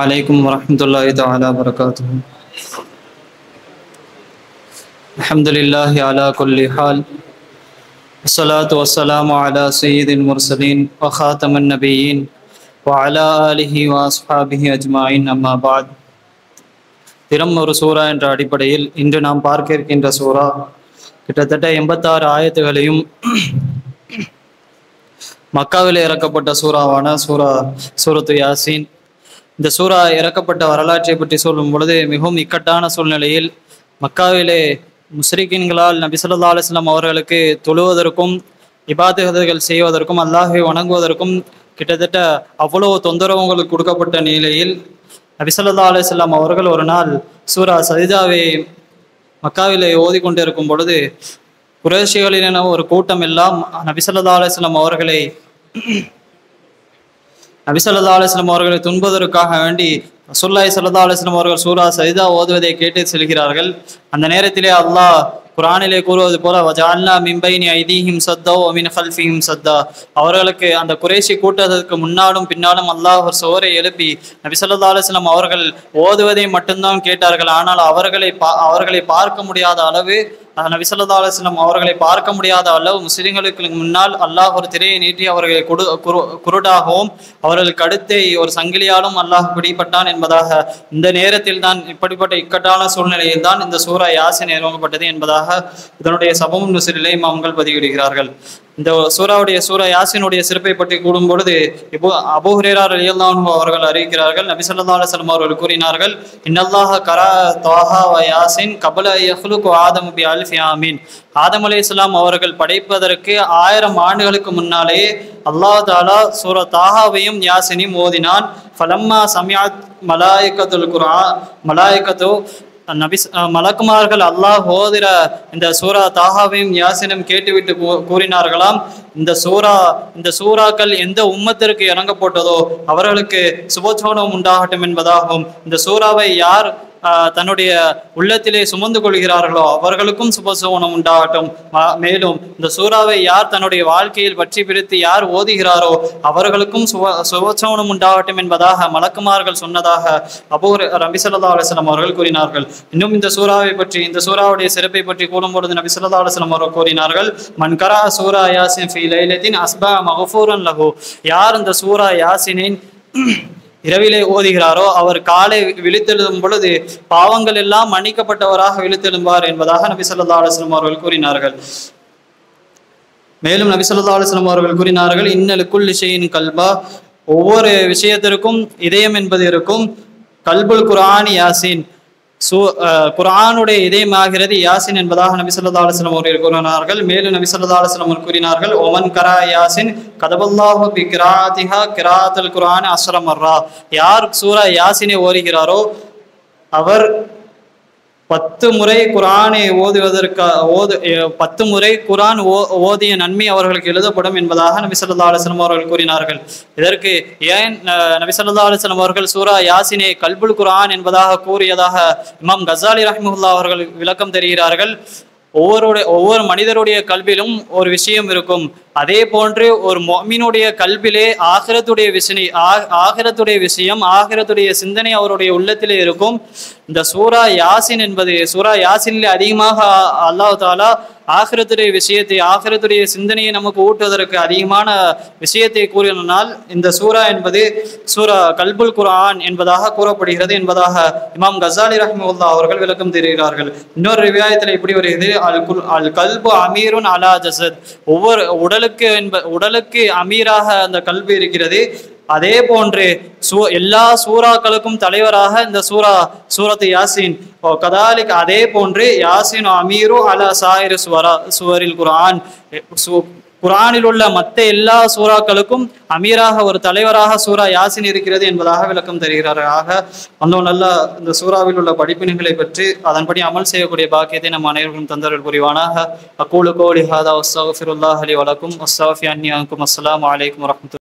عليكم ورحمة الله تعالى وبركاته. الحمد لله على كل حال، والصلاة والسلام على سيد المرسلين وخاتم النبيين وعلى آله وأصحابه أجمعين. أما بعد. திறம் ஒரு சூரா என்ற அடிப்படையில் இன்று நாம் பார்க்க இருக்கின்ற சூரா கிட்டத்தட்ட 86 ஆயத்துகளையும் மக்காவில் இறக்கப்பட்ட சூறாவான சூரத்து யாசீன். இந்த சூரா இறக்கப்பட்ட வரலாற்றை பற்றி சொல்லும் பொழுது மிகவும் இக்கட்டான சூழ்நிலையில் மக்காவிலே முஸ்ரிக்கீன்களால் நபி ஸல்லல்லாஹு அலைஹி வஸல்லம் அவர்களுக்கு தொழுவதற்கும் இபாதத்துகள் செய்வதற்கும் அல்லாஹ்வை வணங்குவதற்கும் கிட்டத்தட்ட அவ்வளவு தொந்தரவுகள் கொடுக்கப்பட்ட நிலையில் நபி ஸல்லல்லாஹு அலைஹி வஸல்லம் அவர்கள் ஒரு நாள் சூரா சஜிதாவை மக்காவிலே ஓதிக்கொண்டிருக்கும் பொழுது குறைஷிகளின் ஒரு கூட்டம் எல்லாம் நபி ஸல்லல்லாஹு அலைஹி வஸல்லம் அவர்களை துன்பதற்காக வேண்டி ரசூலுல்லாஹி ஸல்லல்லாஹு அலைஹி வஸல்லம் அவர்கள் சூரா சஜிதா ஓதுவதை கேட்டு செல்கிறார்கள். அந்த நேரத்திலே அல்லாஹ் குர்ஆனிலே கூறுவது போல வஜஅல்னா மின் பைனி ஐதீஹிம் ஸத்தா வ மின் கல்ஃபிஹிம் ஸத்தா, அவர்களுக்கு அந்த குறைஷி கூட்டத்திற்கு முன்னாலும் பின்னாலும் அல்லாஹ் ஒரு சுவரை எழுப்பி நபி ஸல்லல்லாஹு அலைஹி வஸல்லம் அவர்கள் ஓதுவதை மட்டும்தான் கேட்டார்கள். ஆனால் அவர்களை பார்க்க முடியாத அளவு நபி ஸல்லல்லாஹு அலைஹி வஸல்லம் அவர்களை பார்க்க முடியாத அளவு முஸ்லிம்களுக்கு முன்னால் அல்லாஹ் ஒரு திரையை நீட்டி அவர்களை குருடாகவும் அவர்கள் கழுத்தை ஒரு சங்கிலியாலும் அல்லாஹ் பிடிப்பட்டான் என்பதாக இந்த நேரத்தில் தான் இப்படிப்பட்ட இக்கட்டான சூழ்நிலையில் தான் இந்த சூரா யாசீன் இறங்கப்பட்டது என்பதாக இதனுடைய சபமுன் நுஸ்ரிலே இமாம்கள் பதிவிடுகிறார்கள். இந்த சூரா யாசீனுடைய சிறப்பை பற்றி கூறும் பொழுது அபூ ஹுரைரா ரலியல்லாஹு அன்ஹு அவர்கள் அறிவிக்கிறார்கள், நபி ஸல்லல்லாஹு அலைஹி வஸல்லம் அவர்கள் கூறினார்கள், இன்னல்லாஹ கரா தாஹா வ யாசீன் கப்ல யஹ்லுகு ஆதம் பி அல்ஃபி ஆமீன். ஆதம் அலைஹிஸ்ஸலாம் அவர்கள் படைப்பதற்கு 1000 ஆண்டுகளுக்கு முன்னாலே அல்லாஹ் தஆலா சூரா தாஹாவையும் யாசீனையும் ஓதினான். ஃபலம்மா சமிஅத் மலாயிகத்து மலக்குமார்கள் அல்லாஹ் ஓதிர இந்த சூரா தாஹாவையும் யாசீனும் கேட்டுவிட்டு கூறினார்களாம், இந்த சூறாக்கள் எந்த உம்மத்திற்கு இறங்கப்பட்டதோ அவர்களுக்கு சுபசோனம் உண்டாகட்டும் என்பதாகும். இந்த சூறாவை யார் தன்னுடைய உள்ளத்திலே சுமந்து கொள்கிறார்களோ அவர்களுக்கும் சுபசோனம் உண்டாகட்டும். மேலும் இந்த சூறாவை யார் தன்னுடைய வாழ்க்கையில் பற்றி பிடித்து யார் ஓதுகிறாரோ அவர்களுக்கும் சுபசோனம் உண்டாகட்டும் என்பதாக மலக்குமார்கள் சொன்னதாக நபி ஸல்லல்லாஹு அலைஹி வஸல்லம் அவர்கள் கூறினார்கள். இன்னும் இந்த சூறாவுடைய சிறப்பை பற்றி கூறும்பொழுது நபி ஸல்லல்லாஹு அலைஹி வஸல்லம் அவர்கள் கூறினார்கள், மன் கரா சூரா யாசீன் ஃபீ லைலத்தின் அஸ்பா மக்ஃபூரன் லஹு, யார் இந்த சூரா யாசீனை இரவிலே ஓதுகிறாரோ அவர் காலை விழித்தெழும் பொழுது பாவங்கள் எல்லாம் மன்னிக்கப்பட்டவராக விழித்தெழும்பார் என்பதாக நபி ஸல்லல்லாஹு அலைஹி வஸல்லம் அவர்கள் கூறினார்கள். மேலும் நபி ஸல்லல்லாஹு அலைஹி வஸல்லம் அவர்கள் கூறினார்கள், இன்னல் குல்லி ஷைஇன் கல்பா, ஒவ்வொரு விஷயத்திற்கும் இதயம் என்பது இருக்கும். கல்புல் குர்ஆனி யாசீன், குர்ஆனுடைய இதயமாகிறது யாசின் என்பதாக நபி ஸல்லல்லாஹு அலைஹி வஸல்லம் அவர்கள் கூறினார்கள். மேலும் நபி ஸல்லல்லாஹு அலைஹி வஸல்லம் அவர்கள் கூறினார்கள், ஒமன் கரா யாசின் கதபல்லாஹு பி கிராஅத்திஹா கிராஅத்துல் குர்ஆன் அஸ்ர மர்ரா, யார் சூரா யாசினை ஓதுகிறாரோ அவர் 10 முறை குர்ஆனை ஓதுவதற்கு 10 முறை குர்ஆன் ஓதிய நன்மை அவர்களுக்கு எழுதப்படும் என்பதாக நபி ஸல்லல்லாஹு அலைஹி வஸல்லம் அவர்கள் கூறினார்கள். இதற்கு ஏன் நபி ஸல்லல்லாஹு அலைஹி வஸல்லம் அவர்கள் சூரா யாசினை கல்புல் குர்ஆன் என்பதாக கூறியதாக இமாம் கஸாலி ரஹ்மத்துல்லாஹி அவர்கள் விளக்கம் தருகிறார்கள். ஒவ்வொரு மனிதருடைய கல்விலும் ஒரு விஷயம் இருக்கும். அதே போன்று ஒரு முஃமினுடைய கல்விலே ஆகிரத்துடைய விஷயம் ஆகிரத்துடைய சிந்தனை அவருடைய உள்ளத்திலே இருக்கும். இந்த சூரா யாசின் என்பது சூரா யாசினிலே அதிகமாக அல்லாஹ் தஆலா ஆகிரத்துடைய சிந்தனையை நமக்கு ஊட்டுவதற்கு அதிகமான விஷயத்தை கூறினால் இந்த சூரா என்பது சூரா கல்புல் குர்ஆன் என்பதாக கூறப்படுகிறது என்பதாக இமாம் கஸாலி ரஹ்மத்துல்லாஹி அவர்கள் விளக்கம் தருகிறார்கள். இன்னொரு ரிவாயத்தில் இப்படி வருகிறது, அல் கல்பு அமீருன் அலா ஜஸத், ஒவ்வொரு உடலுக்கு அமீராக அந்த கல்பு இருக்கிறது. அதே போன்று எல்லா சூறாக்களுக்கும் தலைவராக இந்த சூரத்து யாசீன் கதாலிக், அதே போன்று யாசீன் அமீரு அலா சாயிரு சுவரில் குர்ஆன், குர்ஆனில் உள்ள மற்ற எல்லா சூறாக்களுக்கும் அமீராக ஒரு தலைவராக சூரா யாசின் இருக்கிறது என்பதாக விளக்கம் தருகிறார்கள். ஆக நல்ல இந்த சூறாவில் உள்ள படிப்பினைகளை பற்றி அதன்படி அமல் செய்யக்கூடிய பாக்கியத்தை நம் அனைவருக்கும் தந்தர்கள் புரிவானாக. அக்கூலு கோலி ஹாதா வஸ்தக்ஃபிருல்லாஹ் லி வலக்கும் வஸ்தக்ஃபி அன்னி அன்கும். அஸ்ஸலாமு அலைக்கும் வரஹ்மத்துல்லாஹி.